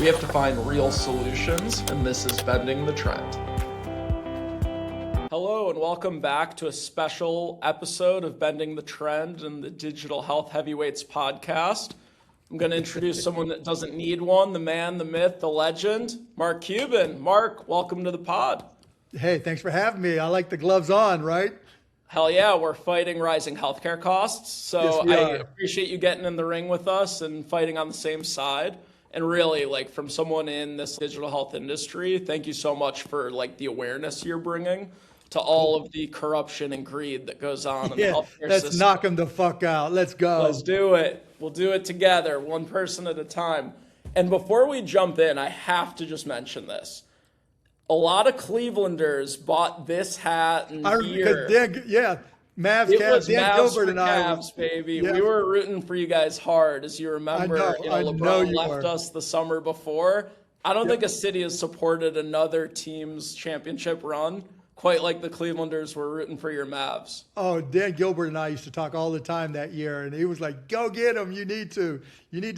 We have to find real solutions, and this is Bending the Trend. Hello, and welcome back to a special episode of Bending the Trend and the Digital Health Heavyweights podcast. I'm going to introduce someone that doesn't need one, the man, the myth, the legend, Mark Cuban. Mark, welcome to the pod. Hey, thanks for having me. I like the gloves on, right? Hell yeah, we're fighting rising healthcare costs. So Yes, I we are. appreciate you getting in the ring with us and fighting on the same side. And really, from someone in this digital health industry, thank you so much for the awareness you're bringing to all of the corruption and greed that goes on in the healthcare let's system. knock them the fuck out. Let's go. Let's do it. We'll do it together, one person at a time. And before we jump in, I have to just mention this. A lot of Clevelanders bought this hat and gear. Mavs, It Cavs, was Dan Mavs Gilbert for and I. Cavs, baby. Yeah. We were rooting for you guys hard, as you remember. I know LeBron you left were. us the summer before. I don't think a city has supported another team's championship run quite like the Clevelanders were rooting for your Mavs. Oh, Dan Gilbert and I used to talk all the time that year, and he was like, "Go get him! You need to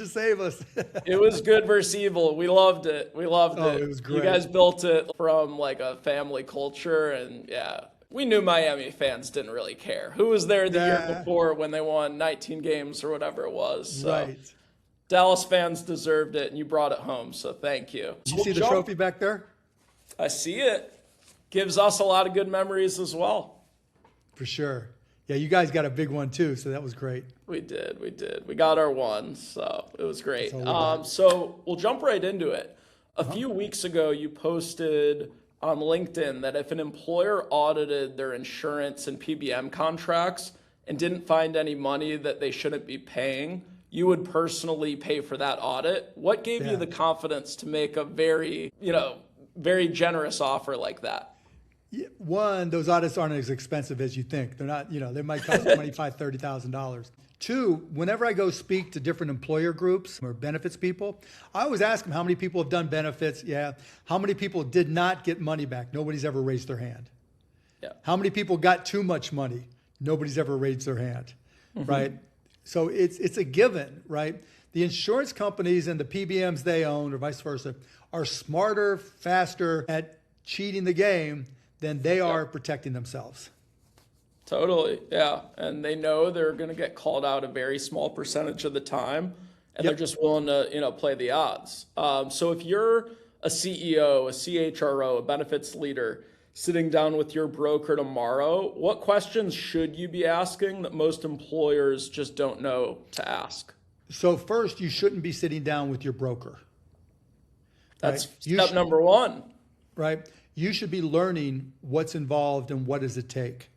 save us." It was good versus evil. We loved it. We loved it. It was great. You guys built it from a family culture, and we knew Miami fans didn't really care. Who was there the year before when they won 19 games or whatever it was? So Right. Dallas fans deserved it, and you brought it home, so thank you. You see the trophy back there? I see it. Gives us a lot of good memories as well. For sure. Yeah, you guys got a big one too, so that was great. We did. We got our one, so it was great. That's all we got. So we'll jump right into it. A few weeks ago, you posted on LinkedIn that if an employer audited their insurance and PBM contracts and didn't find any money that they shouldn't be paying, you would personally pay for that audit. What gave you the confidence to make a very generous offer like that? One, those audits aren't as expensive as you think. They're not, they might cost $25,000, $30,000. Two, whenever I go speak to different employer groups or benefits people, I always ask them how many people have done benefits. Yeah. How many people did not get money back? Nobody's ever raised their hand. Yeah. How many people got too much money? Nobody's ever raised their hand, right? So it's a given, right? The insurance companies and the PBMs they own, or vice versa, are smarter, faster at cheating the game than they are protecting themselves. Totally, yeah. And they know they're going to get called out a very small percentage of the time, and they're just willing to, play the odds. So if you're a CEO, a CHRO, a benefits leader, sitting down with your broker tomorrow, what questions should you be asking that most employers just don't know to ask? So first, you shouldn't be sitting down with your broker. That's right? step number one. Right? You should be learning what's involved and what does it take.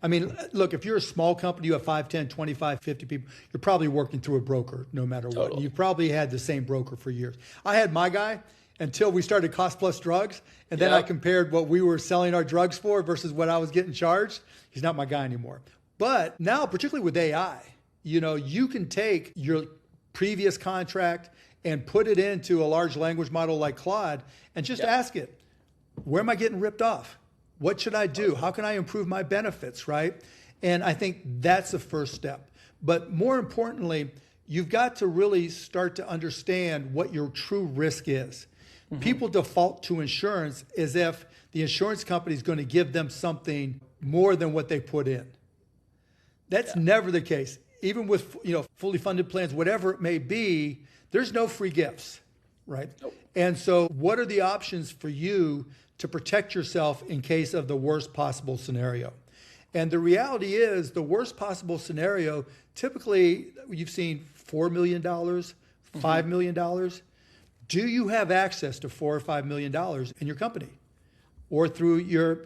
I mean, look, if you're a small company, you have 5, 10, 25, 50 people, you're probably working through a broker no matter what. Totally. And you've probably had the same broker for years. I had my guy until we started Cost Plus Drugs, and then I compared what we were selling our drugs for versus what I was getting charged. He's not my guy anymore. But now, particularly with AI, you can take your previous contract and put it into a large language model like Claude and just ask it, where am I getting ripped off? What should I do? How can I improve my benefits, right? And I think that's the first step. But more importantly, you've got to really start to understand what your true risk is. People default to insurance as if the insurance company is going to give them something more than what they put in. That's never the case. Even with fully funded plans, whatever it may be, there's no free gifts, right? Nope. And so what are the options for you to protect yourself in case of the worst possible scenario? And the reality is the worst possible scenario, typically you've seen $4 million, $5 million. Do you have access to $4 or $5 million in your company or through your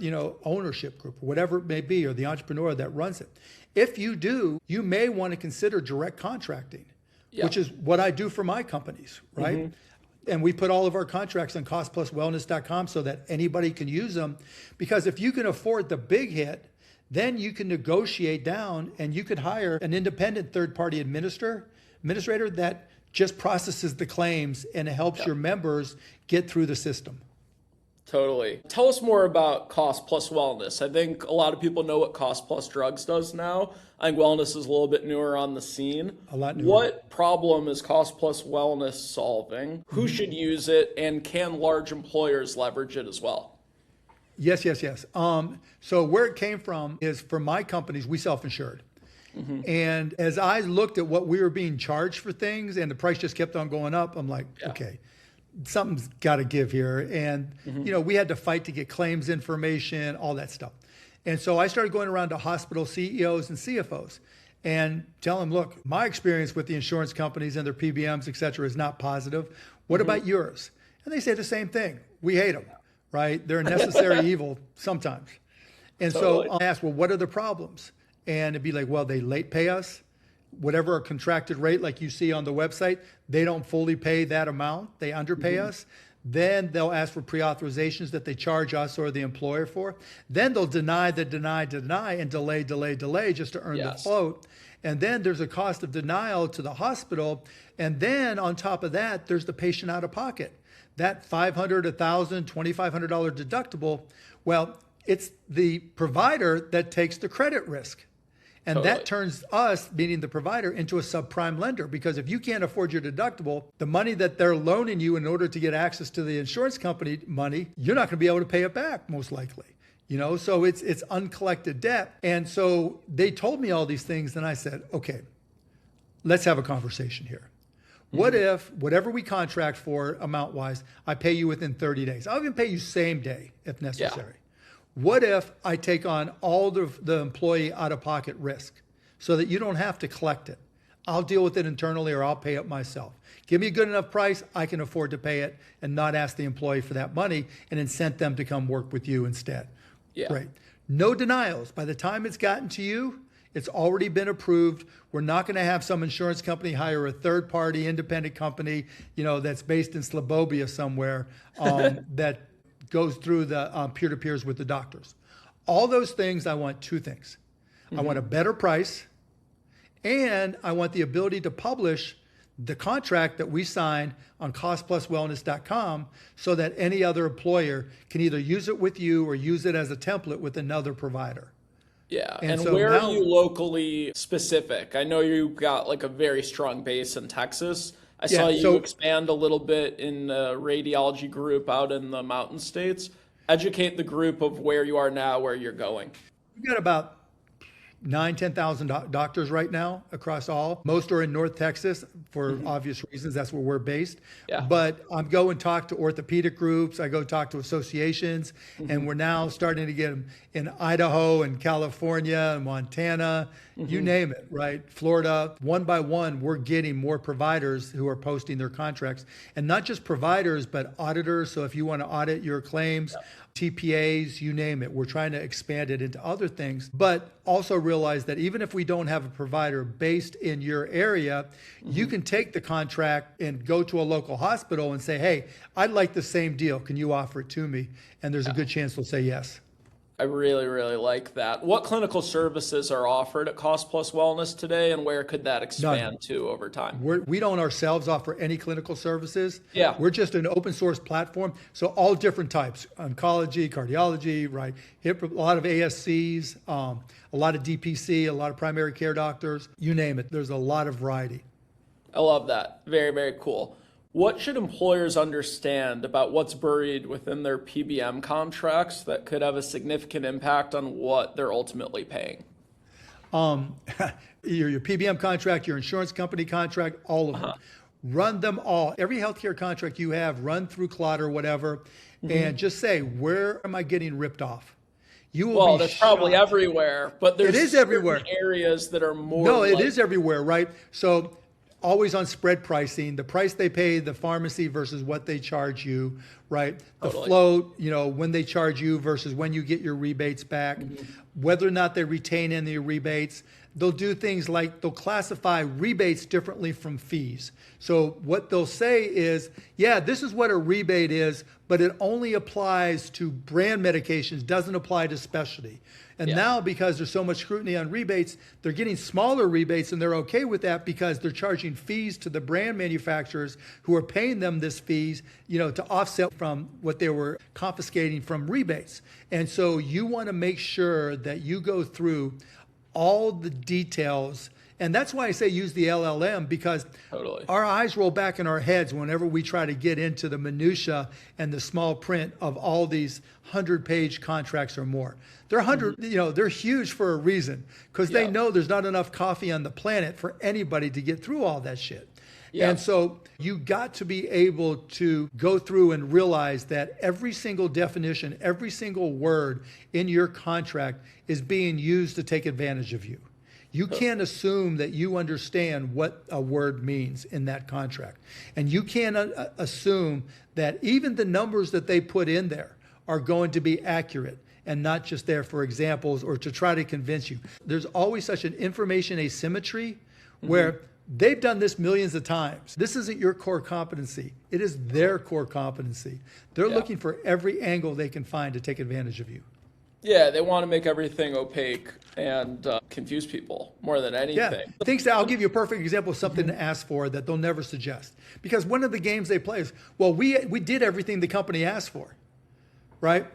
ownership group, or whatever it may be, or the entrepreneur that runs it? If you do, you may want to consider direct contracting, which is what I do for my companies, right? And we put all of our contracts on costpluswellness.com so that anybody can use them. Because if you can afford the big hit, then you can negotiate down and you could hire an independent third-party administrator that just processes the claims and helps your members get through the system. Totally. Tell us more about cost plus wellness. I think a lot of people know what cost plus drugs does now. I think wellness is a little bit newer on the scene. A lot newer. What problem is cost plus wellness solving? Who should use it? And can large employers leverage it as well? Yes. So where it came from is for my companies, we self-insured. And as I looked at what we were being charged for things and the price just kept on going up, I'm like, okay, something's got to give here. And, we had to fight to get claims information, all that stuff. And so I started going around to hospital CEOs and CFOs and tell them, look, my experience with the insurance companies and their PBMs, et cetera, is not positive. What about yours? And they say the same thing. We hate them, right? They're a necessary evil sometimes. And so I asked, well, what are the problems? And it'd be like, well, they late pay us. Whatever a contracted rate like you see on the website, they don't fully pay that amount. They underpay us. Then they'll ask for pre-authorizations that they charge us or the employer for. Then they'll deny, and delay just to earn the float. And then there's a cost of denial to the hospital. And then on top of that, there's the patient out of pocket. That $500, $1,000, $2,500 deductible, well, it's the provider that takes the credit risk. And that turns us, meaning the provider, into a subprime lender, because if you can't afford your deductible, the money that they're loaning you in order to get access to the insurance company money, you're not going to be able to pay it back, most likely. So it's uncollected debt. And so they told me all these things, and I said, okay, let's have a conversation here. What if whatever we contract for amount-wise, I pay you within 30 days? I'll even pay you same day if necessary. What if I take on all the employee out-of-pocket risk so that you don't have to collect it? I'll deal with it internally or I'll pay it myself. Give me a good enough price, I can afford to pay it and not ask the employee for that money and incent them to come work with you instead. Great. No denials. By the time it's gotten to you, it's already been approved. We're not going to have some insurance company hire a third-party independent company, that's based in Slobobia somewhere that goes through the peer-to-peers with the doctors. All those things, I want two things. I want a better price, and I want the ability to publish the contract that we signed on costpluswellness.com so that any other employer can either use it with you or use it as a template with another provider. Yeah, and so where are you locally specific? I know you've got like a very strong base in Texas. I saw you expand a little bit in the radiology group out in the mountain states. Educate the group of where you are now, where you're going. We've got about 10,000 doctors right now across all. Most are in North Texas for obvious reasons. That's where we're based. But I go and talk to orthopedic groups. I go talk to associations. And we're now starting to get them in Idaho and California and Montana, you name it, right? Florida. One by one, we're getting more providers who are posting their contracts. And not just providers, but auditors. So if you want to audit your claims, TPAs, you name it. We're trying to expand it into other things, but also realize that even if we don't have a provider based in your area, you can take the contract and go to a local hospital and say, hey, I'd like the same deal. Can you offer it to me? And there's a good chance they'll say yes. I really, really like that. What clinical services are offered at Cost Plus Wellness today, and where could that expand to over time? We don't ourselves offer any clinical services. We're just an open source platform. So all different types, oncology, cardiology, right? A lot of ASCs, a lot of DPC, a lot of primary care doctors, you name it. There's a lot of variety. I love that. Very, very cool. What should employers understand about what's buried within their PBM contracts that could have a significant impact on what they're ultimately paying? Your PBM contract, your insurance company contract, all of them. Run them all. Every healthcare contract you have, run through Clot or whatever, and just say, where am I getting ripped off? You will be that's probably everywhere, but there's it is everywhere. Areas that are more. No, it is everywhere, right? So always on spread pricing, the price they pay the pharmacy versus what they charge you, right? The float, when they charge you versus when you get your rebates back. whether or not they retain any rebates. They'll do things like they'll classify rebates differently from fees. So what they'll say is, yeah, this is what a rebate is, but it only applies to brand medications, doesn't apply to specialty. And now, because there's so much scrutiny on rebates, they're getting smaller rebates, and they're okay with that because they're charging fees to the brand manufacturers who are paying them this fees, to offset from what they were confiscating from rebates. And so you want to make sure that you go through all the details. And that's why I say use the LLM, because our eyes roll back in our heads whenever we try to get into the minutia and the small print of all these 100-page contracts or more. They're 100, they're huge for a reason, because they know there's not enough coffee on the planet for anybody to get through all that shit. And so you got to be able to go through and realize that every single definition, every single word in your contract is being used to take advantage of you. You can't assume that you understand what a word means in that contract. And you can't assume that even the numbers that they put in there are going to be accurate and not just there for examples or to try to convince you. There's always such an information asymmetry where they've done this millions of times. This isn't your core competency. It is their core competency. They're looking for every angle they can find to take advantage of you. Yeah, they want to make everything opaque and confuse people more than anything. Things that I'll give you a perfect example of something to ask for that they'll never suggest. Because one of the games they play is, well, we did everything the company asked for, right?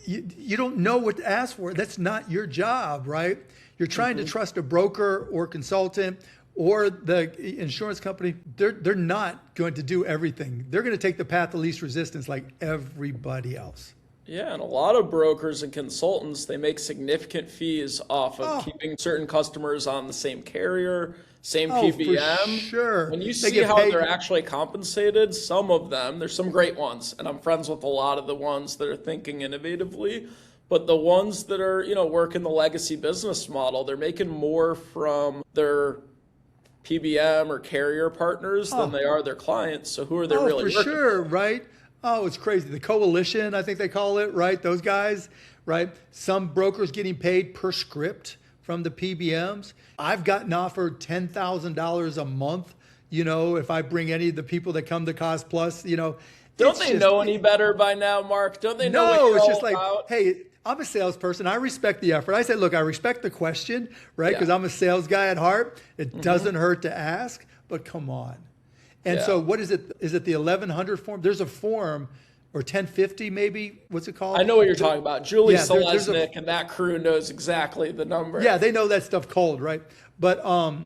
You don't know what to ask for. That's not your job, right? You're trying to trust a broker or consultant or the insurance company. They're not going to do everything. They're going to take the path of least resistance like everybody else. Yeah, and a lot of brokers and consultants, they make significant fees off of keeping certain customers on the same carrier, same PBM. For sure. When you see how they're actually compensated, some of them, there's some great ones, and I'm friends with a lot of the ones that are thinking innovatively, but the ones that are, work in the legacy business model, they're making more from their PBM or carrier partners than they are their clients. So who are they really working for sure, right? Oh, it's crazy. The coalition, I think they call it, right? Those guys, right? Some brokers getting paid per script from the PBMs. I've gotten offered $10,000 a month, if I bring any of the people that come to Cost Plus, Don't they know any better by now, Mark? Don't they know what you're it's just all like, about? hey, I'm a salesperson. I respect the effort. I say, look, I respect the question, right? Because I'm a sales guy at heart. It doesn't hurt to ask, but come on. And so what is it? Is it the 1100 form? There's a form, or 1050 maybe? What's it called? I know what you're talking about. Julie Selesnik and that crew knows exactly the number. Yeah, they know that stuff cold, right? But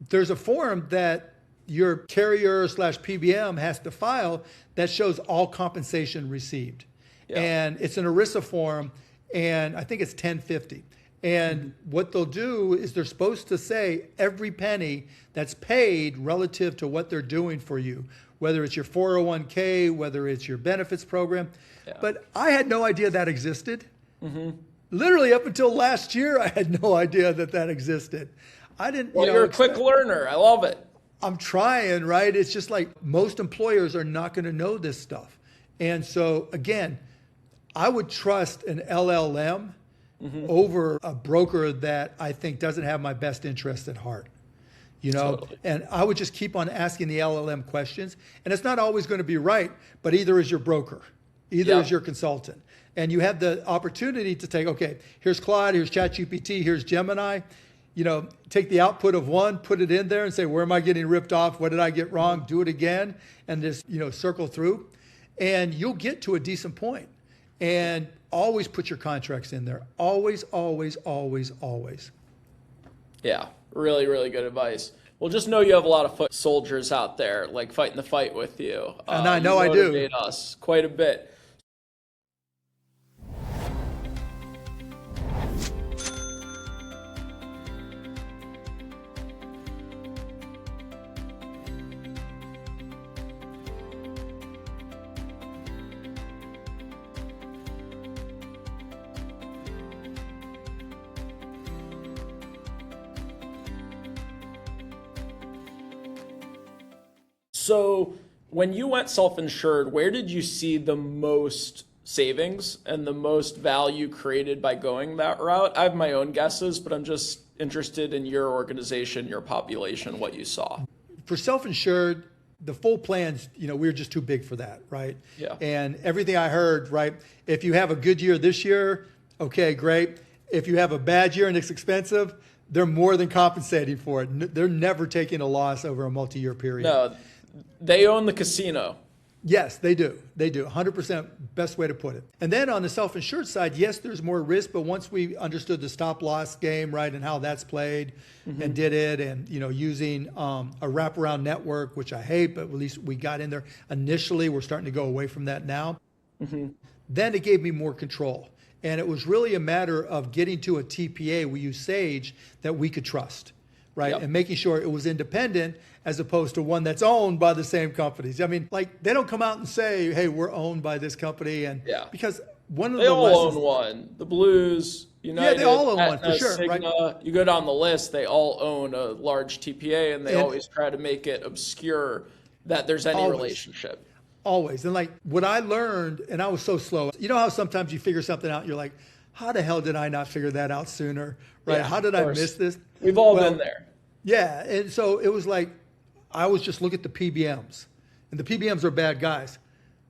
there's a form that your carrier / PBM has to file that shows all compensation received. And it's an ERISA form, and I think it's 1050. And what they'll do is they're supposed to say every penny that's paid relative to what they're doing for you, whether it's your 401k, whether it's your benefits program. But I had no idea that existed. Literally up until last year, I had no idea that existed. I didn't. Well, you're a quick learner. I love it. I'm trying, right? It's just like most employers are not going to know this stuff. And so, again, I would trust an LLM over a broker that I think doesn't have my best interest at heart. And I would just keep on asking the LLM questions. And it's not always going to be right, but either is your broker, either is your consultant. And you have the opportunity to take, okay, here's Claude, here's ChatGPT, here's Gemini. Take the output of one, put it in there and say, where am I getting ripped off? What did I get wrong? Do it again. And just, circle through. And you'll get to a decent point. And always put your contracts in there. Always, always, always, always. Yeah, really, really good advice. Well, just know you have a lot of foot soldiers out there, like fighting the fight with you. And I know I do. Motivate us quite a bit. So when you went self-insured, where did you see the most savings and the most value created by going that route? I have my own guesses, but I'm just interested in your organization, your population, what you saw. For self-insured, the full plans, we were just too big for that, right? Yeah. And everything I heard, right? If you have a good year this year, okay, great. If you have a bad year and it's expensive, they're more than compensating for it. They're never taking a loss over a multi-year period. No, they own the casino. Yes, they do. They do. 100% best way to put it. And then on the self-insured side, yes, there's more risk, but once we understood the stop loss game, right, and how that's played and did it, and, using a wraparound network, which I hate, but at least we got in there initially. We're starting to go away from that now. Then it gave me more control. And it was really a matter of getting to a TPA, we use Sage, that we could trust, right? Yep. And making sure it was independent as opposed to one that's owned by the same companies. I mean, like, they don't come out and say, hey, we're owned by this company. And because one of they the all lessons, own one. The Blues, United, they all own one, for Aetna, sure, right? Cigna, you go down the list, they all own a large TPA, and they always try to make it obscure that there's any relationship. Always. And like what I learned, and I was so slow. You know how sometimes you figure something out and you're like, how the hell did I not figure that out sooner? Right? Yeah, How did I miss this? We've all been there. Yeah. And so it was like, I was just looking at the PBMs, and the PBMs are bad guys.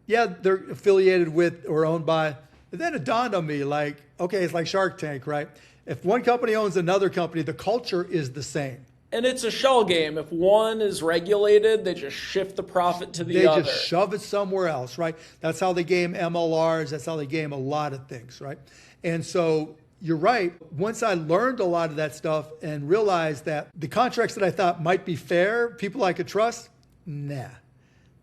Yeah, they're affiliated with or owned by. And then it dawned on me, like, okay, it's like Shark Tank, right? If one company owns another company, the culture is the same. And it's a shell game. If one is regulated, they just shift the profit to the other. They just shove it somewhere else, right? That's how they game MLRs. That's how they game a lot of things, right? And so you're right. Once I learned a lot of that stuff and realized that the contracts that I thought might be fair, people I could trust, nah.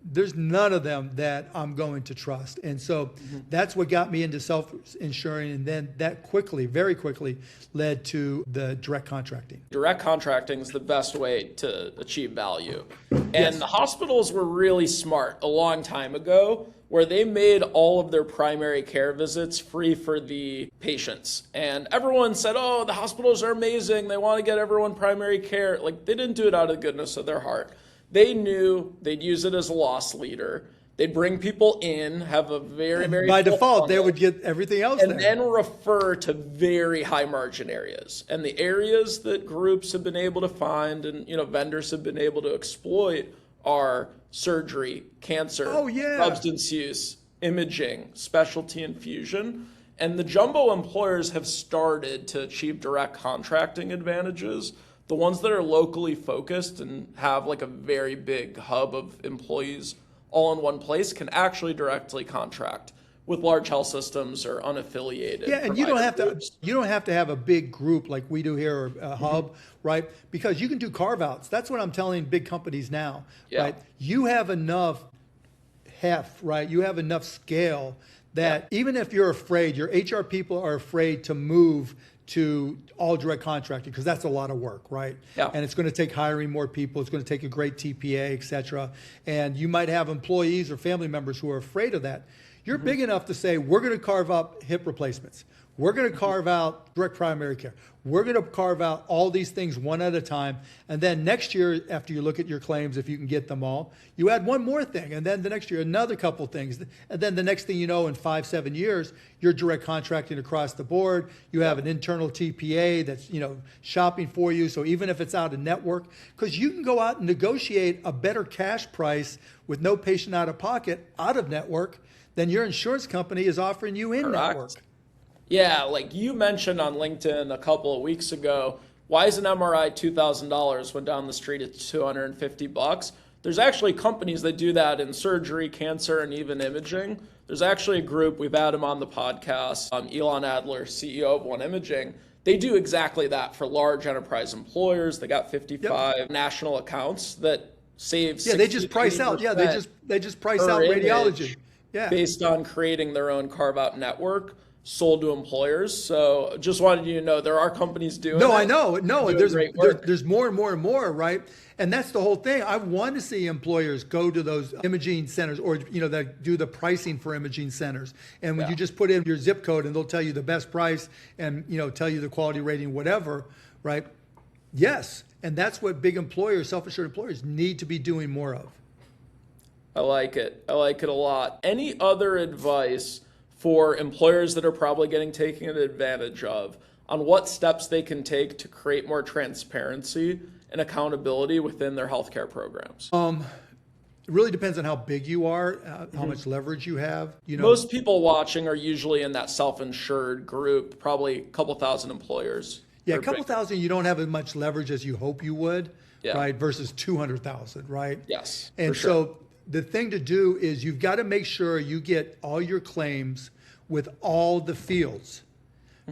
There's none of them that I'm going to trust. And so that's what got me into self-insuring. And then that quickly, very quickly, led to the direct contracting. Direct contracting is the best way to achieve value. And the hospitals were really smart a long time ago, where they made all of their primary care visits free for the patients. And everyone said, oh, the hospitals are amazing. They want to get everyone primary care. Like, they didn't do it out of the goodness of their heart. They knew they'd use it as a loss leader. They'd bring people in, have a very, very by default, funnel, they would get everything else and there. then refer to very high margin areas. And the areas that groups have been able to find and vendors have been able to exploit are surgery, cancer, substance use, imaging, specialty infusion. And the jumbo employers have started to achieve direct contracting advantages. The ones that are locally focused and have like a very big hub of employees all in one place can actually directly contract with large health systems or unaffiliated. Yeah, and you don't have to have a big group like we do here or a hub, right? Because you can do carve-outs. That's what I'm telling big companies now, right? You have enough heft, right? You have enough scale that even if you're afraid, your HR people are afraid to move to all direct contracting because that's a lot of work, right? Yeah. And it's going to take hiring more people. It's going to take a great TPA, et cetera. And you might have employees or family members who are afraid of that. You're big enough to say, we're going to carve up hip replacements. We're going to carve out direct primary care. We're going to carve out all these things one at a time. And then next year, after you look at your claims, if you can get them all, you add one more thing. And then the next year, another couple things. And then the next thing you know, in 5-7 years, you're direct contracting across the board. You have an internal TPA that's, shopping for you. So even if it's out of network, because you can go out and negotiate a better cash price with no patient out of pocket out of network than your insurance company is offering you in network. Yeah, like you mentioned on LinkedIn a couple of weeks ago, why is an MRI $2,000 when down the street it's $250? There's actually companies that do that in surgery, cancer, and even imaging. There's actually a group, we've had him on the podcast, Elon Adler, CEO of One Imaging. They do exactly that for large enterprise employers. They got 55 national accounts that save. Yeah, they just price out. Yeah, they just price out radiology. Yeah, based on creating their own carve-out network sold to employers. So just wanted you to know there are companies doing it. I know. No, there's more and more and more, right? And that's the whole thing. I want to see employers go to those imaging centers or, that do the pricing for imaging centers. And when you just put in your zip code and they'll tell you the best price and, tell you the quality rating, whatever, right? Yes. And that's what big employers, self-insured employers need to be doing more of. I like it. I like it a lot. Any other advice for employers that are probably getting taken advantage of on what steps they can take to create more transparency and accountability within their healthcare programs? It really depends on how big you are, how much leverage you have. Most people watching are usually in that self-insured group, probably a couple thousand employers. Yeah, a couple thousand, you don't have as much leverage as you hope you would, right? Versus 200,000, right? Yes. And so the thing to do is you've got to make sure you get all your claims with all the fields,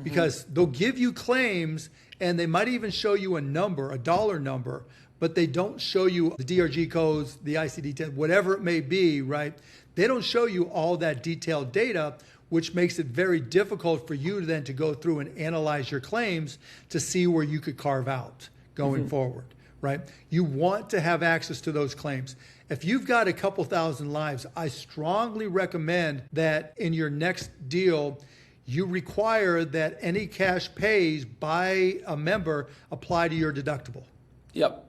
because they'll give you claims and they might even show you a number, a dollar number, but they don't show you the DRG codes, the ICD-10, whatever it may be, right? They don't show you all that detailed data, which makes it very difficult for you then to go through and analyze your claims to see where you could carve out going forward, right? You want to have access to those claims. If you've got a couple thousand lives, I strongly recommend that in your next deal, you require that any cash pays by a member apply to your deductible. Yep.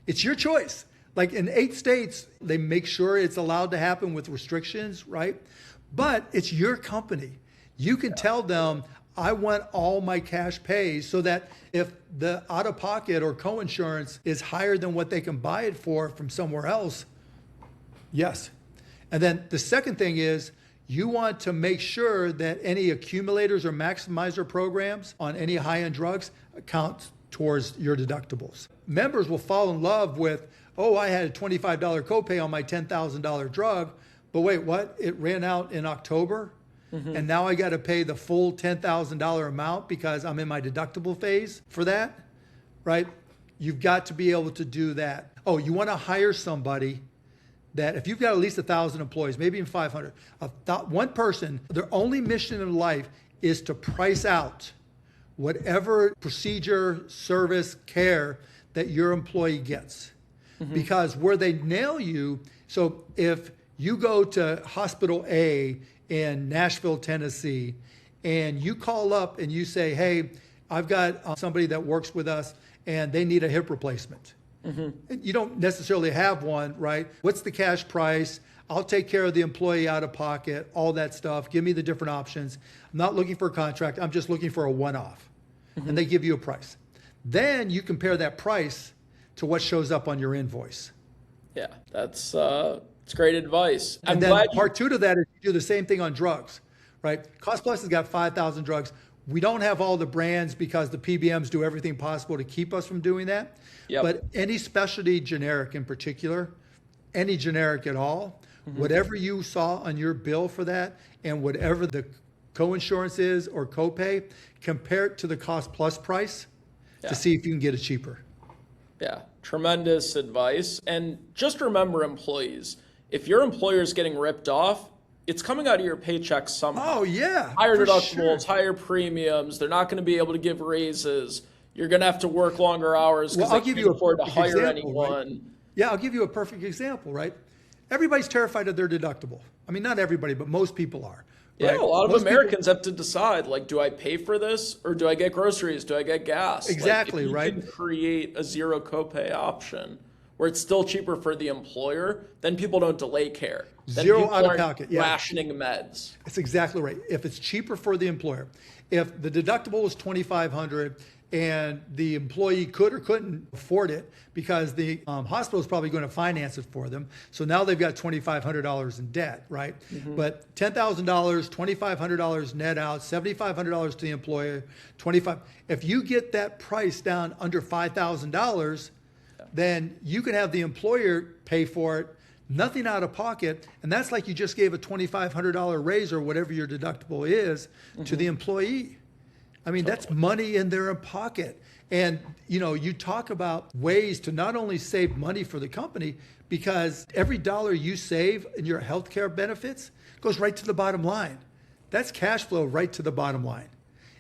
It's your choice. Like in 8 states, they make sure it's allowed to happen with restrictions, right? But it's your company. You can tell them, I want all my cash pays, so that if the out-of-pocket or co-insurance is higher than what they can buy it for from somewhere else, yes. And then the second thing is, you want to make sure that any accumulators or maximizer programs on any high-end drugs account towards your deductibles. Members will fall in love with, oh, I had a $25 copay on my $10,000 drug, but wait, what? It ran out in October, and now I got to pay the full $10,000 amount because I'm in my deductible phase for that, right? You've got to be able to do that. Oh, you want to hire somebody that if you've got at least 1,000 employees, maybe even 500, one person, their only mission in life is to price out whatever procedure, service, care that your employee gets. Because where they nail you, so if you go to Hospital A in Nashville, Tennessee, and you call up and you say, hey, I've got somebody that works with us and they need a hip replacement. You don't necessarily have one, right? What's the cash price? I'll take care of the employee out of pocket, all that stuff. Give me the different options. I'm not looking for a contract. I'm just looking for a one-off. And they give you a price. Then you compare that price to what shows up on your invoice. Yeah, that's great advice. And then part 2 to that is you do the same thing on drugs, right? Cost Plus has got 5,000 drugs. We don't have all the brands because the PBMs do everything possible to keep us from doing that. But any specialty generic in particular, any generic at all, whatever you saw on your bill for that and whatever the co-insurance is or copay, compare it to the Cost Plus price to see if you can get it cheaper. Yeah, tremendous advice. And just remember, employees, if your employer is getting ripped off, it's coming out of your paycheck somehow. Oh, yeah. Higher deductibles, higher premiums. They're not going to be able to give raises. You're going to have to work longer hours because they can't afford to hire anyone. Right? Yeah, I'll give you a perfect example, right? Everybody's terrified of their deductible. I mean, not everybody, but most people are. Yeah, right? a lot of Americans have to decide, like, do I pay for this or do I get groceries? Do I get gas? Exactly, like, if you can create a zero copay option where it's still cheaper for the employer, then people don't delay care. Then Zero out of pocket. Rationing meds. That's exactly right. If it's cheaper for the employer, if the deductible is $2,500 and the employee could or couldn't afford it because the hospital is probably going to finance it for them. So now they've got $2,500 in debt, right? But $10,000, $2,500 net out, $7,500 to the employer, If you get that price down under $5,000, then you can have the employer pay for it, nothing out of pocket, and that's like you just gave a $2,500 raise or whatever your deductible is to the employee. I mean, that's money in their pocket. And, you talk about ways to not only save money for the company, because every dollar you save in your healthcare benefits goes right to the bottom line. That's cash flow right to the bottom line.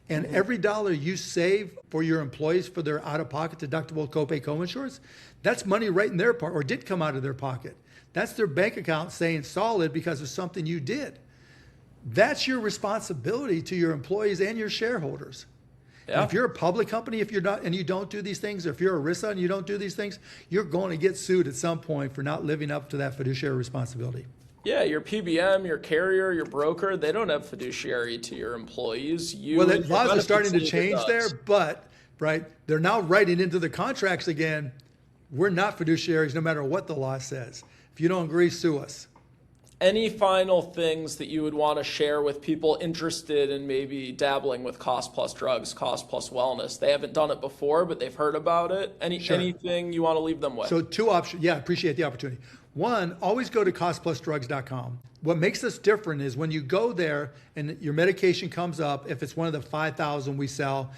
And every dollar you save for your employees for their out-of-pocket deductible copay co-insurance, that's money right in their part, or did come out of their pocket. That's their bank account saying solid because of something you did. That's your responsibility to your employees and your shareholders. Yeah. If you're a public company, if you're not, and you don't do these things, or if you're ERISA and you don't do these things, you're going to get sued at some point for not living up to that fiduciary responsibility. Yeah, your PBM, your carrier, your broker, they don't have fiduciary to your employees. Well, the laws are starting to change there, but they're now writing into the contracts again, we're not fiduciaries no matter what the law says. If you don't agree, sue us. Any final things that you would want to share with people interested in maybe dabbling with cost plus drugs, cost plus wellness? They haven't done it before, but they've heard about it. Anything you want to leave them with? So 2 options. Yeah, I appreciate the opportunity. 1, always go to costplusdrugs.com. What makes us different is when you go there and your medication comes up, if it's one of the 5,000 we sell,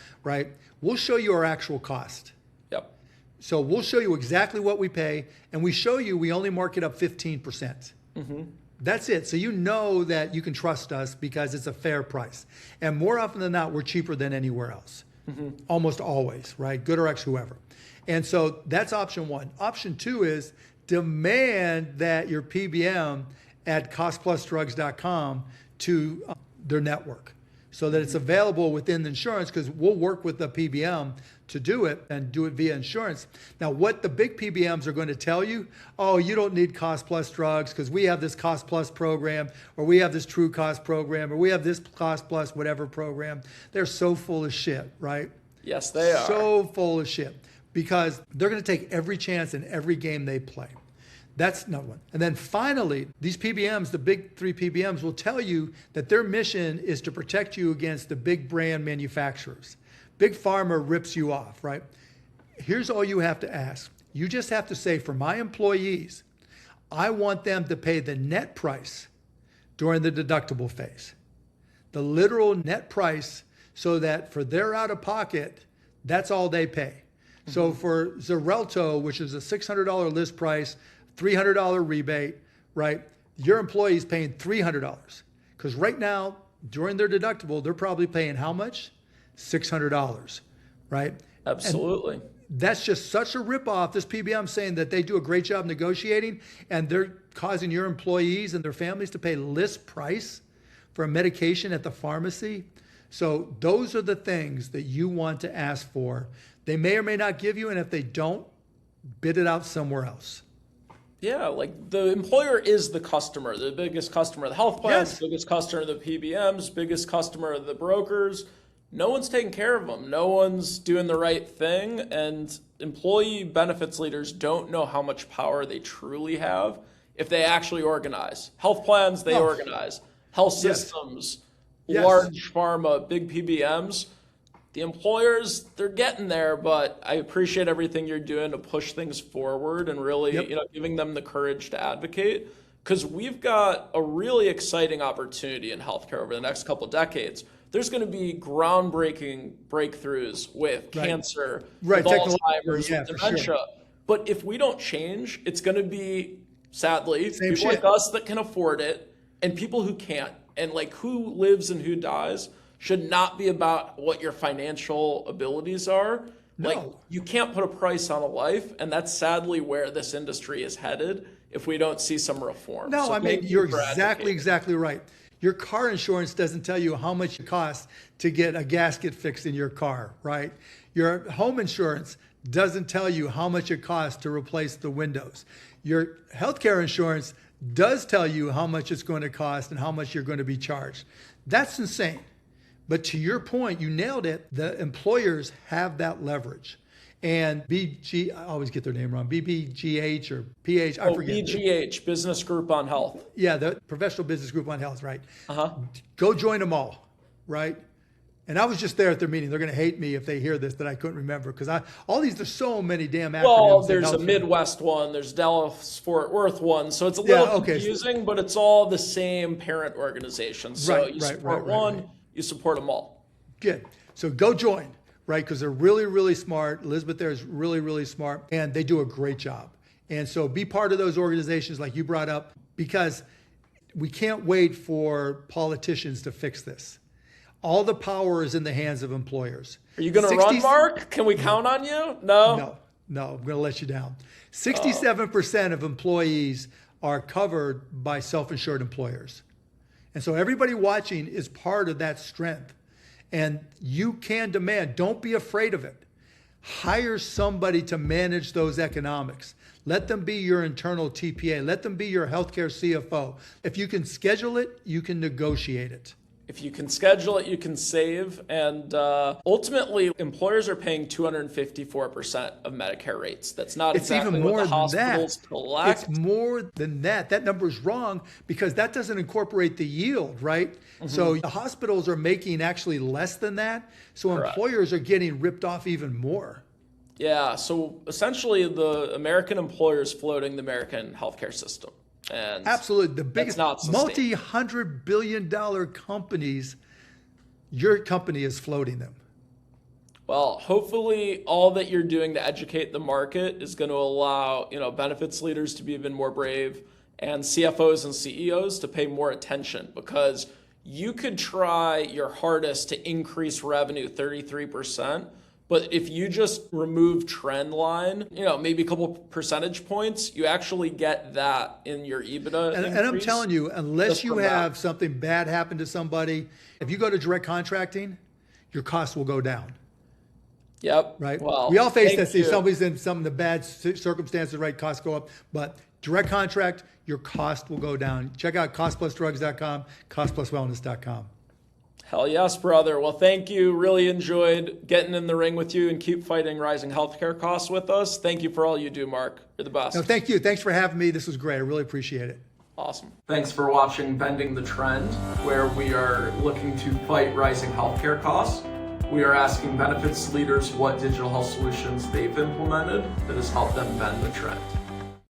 we'll show you our actual cost. Yep. So we'll show you exactly what we pay, and we show you we only mark it up 15%. Mm-hmm. That's it. So you know that you can trust us because it's a fair price. And more often than not, we're cheaper than anywhere else. Mm-hmm. Almost always, right? GoodRx, whoever. And so that's option 1. Option 2 is demand that your PBM add costplusdrugs.com to their network so that it's available within the insurance, because we'll work with the PBM to do it and do it via insurance. Now, what the big PBMs are going to tell you, oh, you don't need cost plus drugs because we have this cost plus program, or we have this true cost program, or we have this cost plus whatever program. They're so full of shit, right? Yes, they are. So full of shit, because they're going to take every chance in every game they play. That's number 1. And then finally, these PBMs, the big 3 PBMs, will tell you that their mission is to protect you against the big brand manufacturers. Big Pharma rips you off, right? Here's all you have to ask. You just have to say, for my employees, I want them to pay the net price during the deductible phase. The literal net price, so that for their out-of-pocket, that's all they pay. Mm-hmm. So for Xarelto, which is a $600 list price, $300 rebate, your employee is paying $300. Because right now, during their deductible, they're probably paying how much? $600, right? Absolutely. And that's just such a ripoff. This PBM saying that they do a great job negotiating, and they're causing your employees and their families to pay list price for a medication at the pharmacy. So those are the things that you want to ask for. They may or may not give you, and if they don't, bid it out somewhere else. Yeah, like the employer is the customer, the biggest customer of the health plans, Yes. biggest customer of the PBMs, biggest customer of the brokers. No one's taking care of them. No one's doing the right thing. And employee benefits leaders don't know how much power they truly have if they actually organize. Health plans, they organize. Health systems, large pharma, big PBMs. The employers, they're getting there, but I appreciate everything you're doing to push things forward and really, giving them the courage to advocate, because we've got a really exciting opportunity in healthcare over the next couple of decades. There's going to be groundbreaking breakthroughs with cancer, with Alzheimer's, with dementia. Sure. But if we don't change, it's going to be, sadly, people like us that can afford it and people who can't. And like who lives and who dies should not be about what your financial abilities are. No. Like you can't put a price on a life, and that's sadly where this industry is headed if we don't see some reform. No, so I mean, you're exactly right. Your car insurance doesn't tell you how much it costs to get a gasket fixed in your car, right? Your home insurance doesn't tell you how much it costs to replace the windows. Your healthcare insurance does tell you how much it's going to cost and how much you're going to be charged. That's insane. But to your point, you nailed it. The employers have that leverage. And I always get their name wrong, BBGH or PH, I forget. BGH, Business Group on Health. Yeah, the Professional Business Group on Health, right? Uh-huh. Go join them all, right? And I was just there at their meeting. They're going to hate me if they hear this that I couldn't remember, because there's so many damn acronyms. Well, there's a Midwest one, there's Dallas-Fort Worth one, so it's a little confusing, but it's all the same parent organization. So you support one, you support them all. Good. So go join, right? Because they're really, really smart. Elizabeth there is really, really smart, and they do a great job. And so be part of those organizations like you brought up, because we can't wait for politicians to fix this. All the power is in the hands of employers. Are you going to run, Mark? Can we count on you? No, I'm going to let you down. 67% of employees are covered by self-insured employers. And so everybody watching is part of that strength. And you can demand, don't be afraid of it. Hire somebody to manage those economics. Let them be your internal TPA. Let them be your healthcare CFO. If you can schedule it, you can negotiate it. If you can schedule it, you can save. And ultimately, employers are paying 254% of Medicare rates. That's not It's exactly even more what the than hospitals that. collect. It's more than that. That number is wrong because that doesn't incorporate the yield, right? So the hospitals are making actually less than that. So Correct. employers are getting ripped off even more. Yeah, so essentially the American employer is floating the American healthcare system. And Absolutely. The biggest not sustainable. multi-$100 billion companies, your company is floating them. Well, hopefully all that you're doing to educate the market is going to allow, benefits leaders to be even more brave and CFOs and CEOs to pay more attention, because you could try your hardest to increase revenue 33%, but if you just remove trend line, maybe a couple percentage points, you actually get that in your EBITDA. And I'm telling you, unless you have something bad happen to somebody, if you go to direct contracting, your costs will go down. Yep. Right. Well, we all face that. thank you. See, somebody's in some of the bad circumstances, right? Costs go up, but direct contract, your cost will go down. Check out costplusdrugs.com, costpluswellness.com. Hell yes, brother. Well, thank you. Really enjoyed getting in the ring with you and keep fighting rising healthcare costs with us. Thank you for all you do, Mark. You're the best. No, thank you. Thanks for having me. This was great. I really appreciate it. Awesome. Thanks for watching Bending the Trend, where we are looking to fight rising healthcare costs. We are asking benefits leaders what digital health solutions they've implemented that has helped them bend the trend.